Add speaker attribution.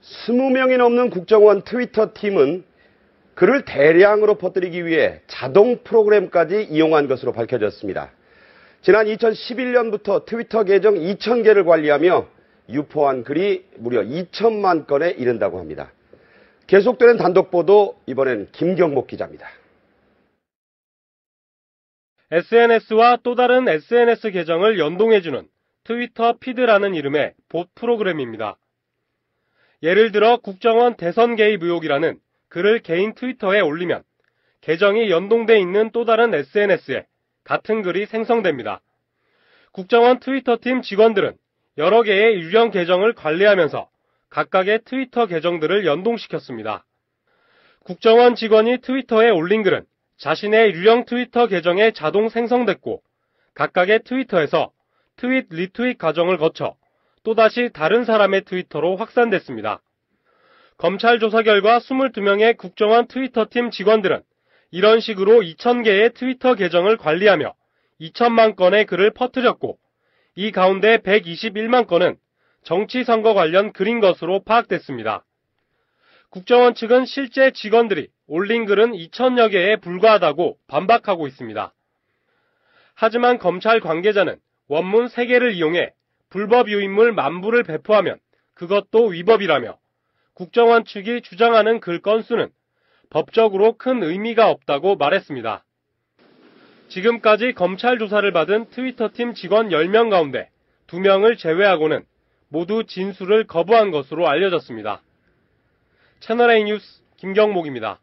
Speaker 1: 20명이 넘는 국정원 트위터 팀은 글을 대량으로 퍼뜨리기 위해 자동 프로그램까지 이용한 것으로 밝혀졌습니다. 지난 2011년부터 트위터 계정 2,000개를 관리하며 유포한 글이 무려 2천만 건에 이른다고 합니다. 계속되는 단독 보도, 이번엔 김경목 기자입니다.
Speaker 2: SNS와 또 다른 SNS 계정을 연동해주는 트위터 피드라는 이름의 봇 프로그램입니다. 예를 들어 국정원 대선 개입 의혹이라는 글을 개인 트위터에 올리면 계정이 연동돼 있는 또 다른 SNS에 같은 글이 생성됩니다. 국정원 트위터 팀 직원들은 여러 개의 유령 계정을 관리하면서 각각의 트위터 계정들을 연동시켰습니다. 국정원 직원이 트위터에 올린 글은 자신의 유령 트위터 계정에 자동 생성됐고 각각의 트위터에서 트윗, 리트윗 과정을 거쳐 또다시 다른 사람의 트위터로 확산됐습니다. 검찰 조사 결과 22명의 국정원 트위터 팀 직원들은 이런 식으로 2,000개의 트위터 계정을 관리하며 2천만 건의 글을 퍼뜨렸고 이 가운데 121만 건은 정치 선거 관련 글인 것으로 파악됐습니다. 국정원 측은 실제 직원들이 올린 글은 2,000여 개에 불과하다고 반박하고 있습니다. 하지만 검찰 관계자는 원문 3개를 이용해 불법 유인물 10,000부를 배포하면 그것도 위법이라며 국정원 측이 주장하는 글 건수는 법적으로 큰 의미가 없다고 말했습니다. 지금까지 검찰 조사를 받은 트위터 팀 직원 10명 가운데 2명을 제외하고는 모두 진술을 거부한 것으로 알려졌습니다. 채널A 뉴스 김경목입니다.